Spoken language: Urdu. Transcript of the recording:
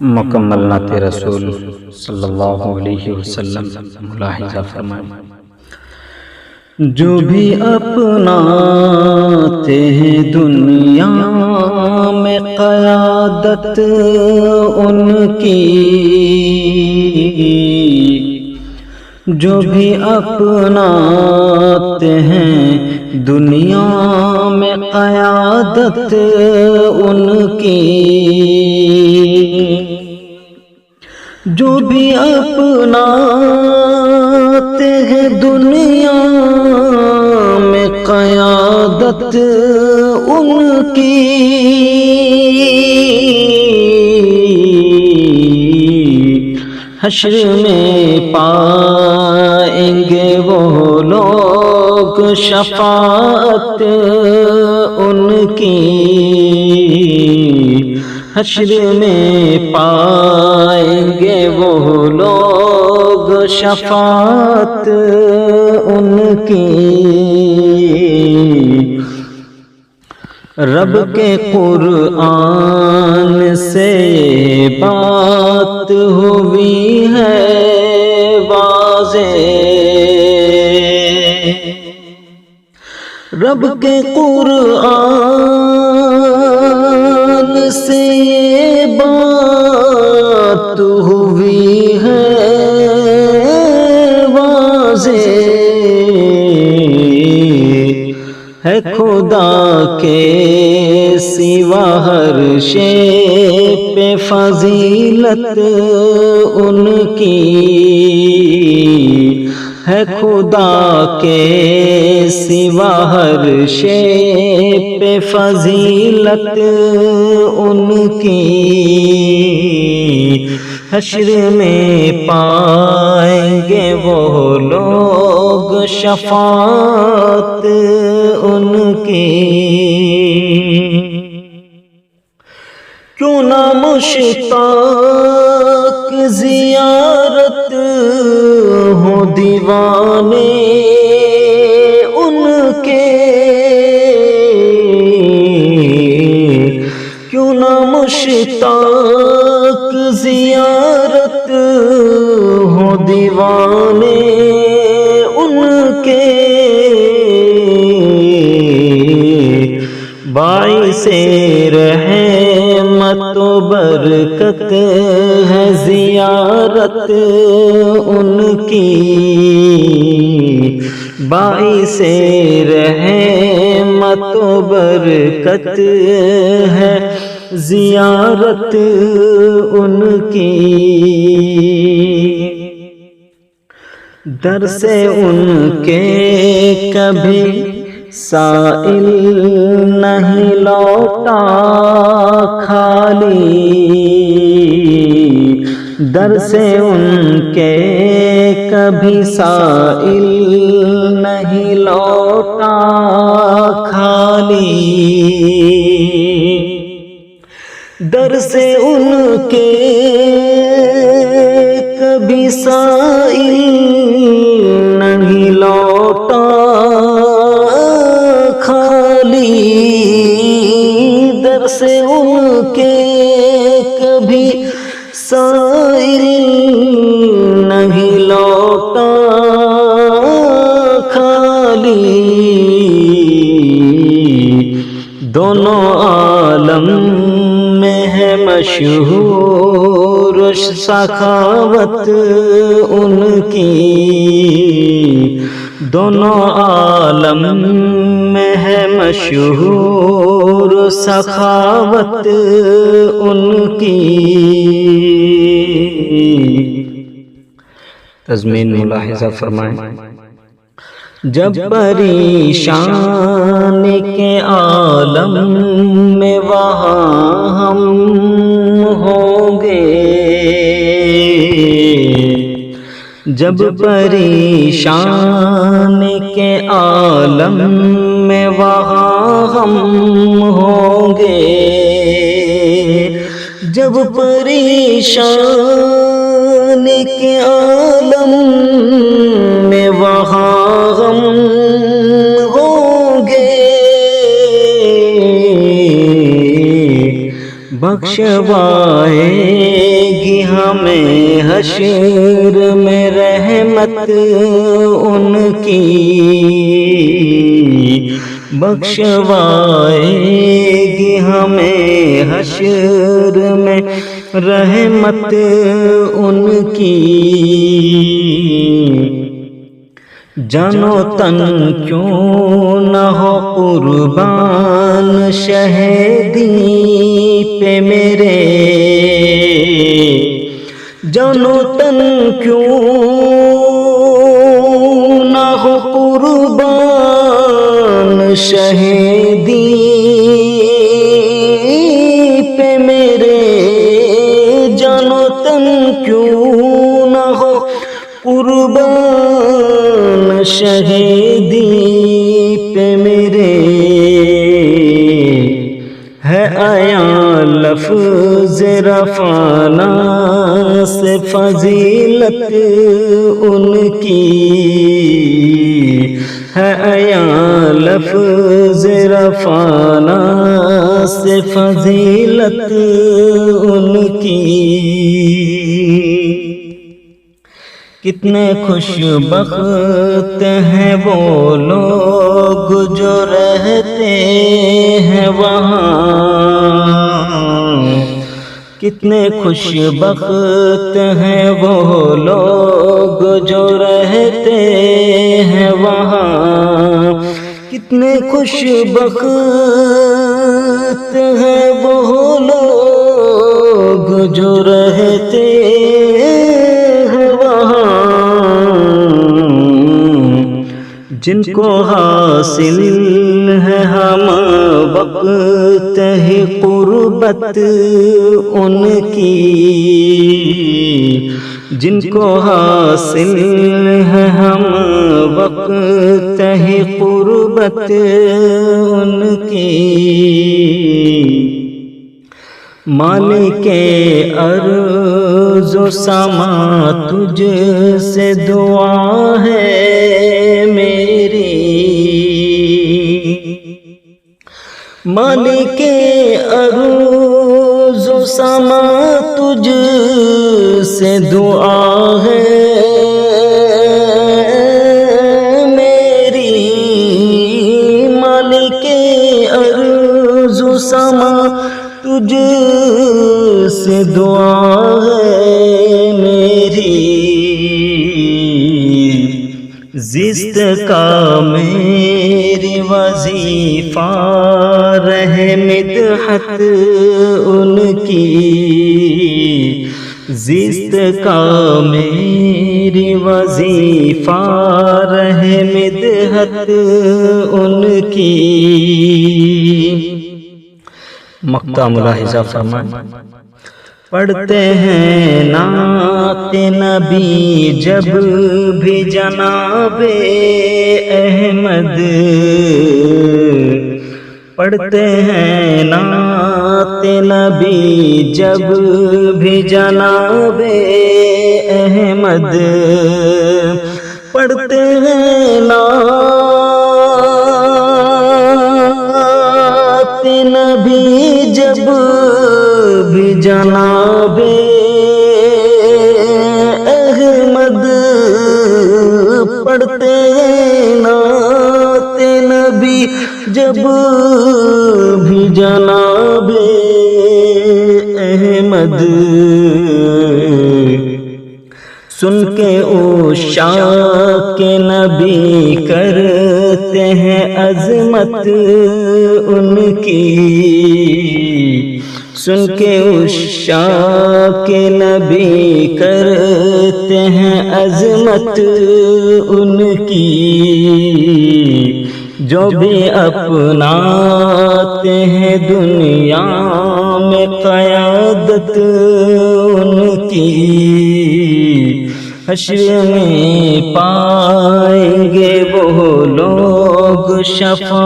مکمل نعت رسول صلی اللہ علیہ وسلم ملاحظہ فرمائیں۔ جو بھی اپناتے ہیں دنیا میں قیادت ان کی، جو بھی اپناتے ہیں دنیا میں قیادت ان کی، جو بھی اپناتے ہیں دنیا میں قیادت ان کی، حشر میں پائیں گے وہ لوگ شفاعت ان کی، حشر میں پائیں گے وہ لوگ شفاعت ان کی۔ رب کے قرآن سے بات ہوئی ہے واضح، رب کے قرآن سے بات ہوئی ہے واضح، ہے خدا کے سوا ہر شے پہ فضیلت ان کی، ہے خدا کے سوا ہر شے پہ فضیلت ان کی، حشر میں پائیں گے وہ لوگ شفاعت ان کی۔ کیوں نہ مشتاق زیارت ہو دیوانے ان کے، کیوں نہ مشتاق زیارت ہو دیوانے ان کے، باعث رحمت و برکت ہے زیارت ان کی، باعث رحمت و برکت ہے زیارت ان کی، در سے ان کے کبھی سائل نہیں لوٹا خالی، در سے ان کے کبھی سائل نہیں لوٹا خالی، در سے ان کے کبھی سائل نہیں لوٹا خالی، در سے ان کے کبھی سائل نہیں لوٹا خالی، دونوں عالم میں ہے مشہور سخاوت ان کی، دونوں عالم میں ہے مشہور سخاوت ان کی۔ تضمین ملاحظہ فرمائیں۔ جب پریشان کے عالم میں وہاں ہم ہوں گے، جب پریشان کے عالم میں وہاں ہم ہوں گے، جب پریشان کے عالم میں وہاں ہم ہوں گے، بخشوائے گی ہمیں حشر میں رحمت ان کی، بخشوائے گی ہمیں حشر میں رحمت ان کی۔ جانو تن کیوں نہ ہو قربان شہیدی پہ میرے، جانو تن کیوں نہ ہو قربان شہیدی پہ میرے، جانو تن کیوں نہ ہو قربان شہیدی پہ میرے، ہے عیاں لفظ رفعنا سے فضیلت ان کی، ہے عیاں لفظ رفعنا سے فضیلت ان کی۔ کتنے خوش بخت ہیں وہ لوگ جو رہتے ہیں وہاں، کتنے خوش بخت ہیں وہ لوگ جو رہتے ہیں وہاں، کتنے خوش بخت ہیں وہ لوگ جو رہتے جن کو حاصل ہے ہم وقت ہی قربت ان کی، جن کو حاصل ہے ہم وقت ہی قربت ان کی۔ مالک ارض و سما تجھ سے دعا ہے میری، مالک ارض و سما تجھ سے دعا ہے میری، مالک ارض و سما تجھ سے دعا ہے میری، زیست کا میری وظیفہ رہے مدحت ان کی، زیست کا میری وظیفہ رہے مدحت ان کی۔ مقطع ملاحظہ فرمائیں۔ پڑھتے ہیں نعت نبی جب بھی جناب احمد، پڑھتے ہیں نعت نبی جب بھی جناب احمد، پڑھتے ہیں نعت نبی جب بھی جناب احمد، پڑھتے ہیں نعت نبی جب بھی جناب احمد، سن کے عشاق نبی کرتے ہیں عظمت ان کی، سن کے عشاق نبی کرتے ہیں عظمت ان کی، جو بھی اپناتے ہیں دنیا میں قیادت ان کی، حشر میں پائیں گے وہ لوگ شفاعت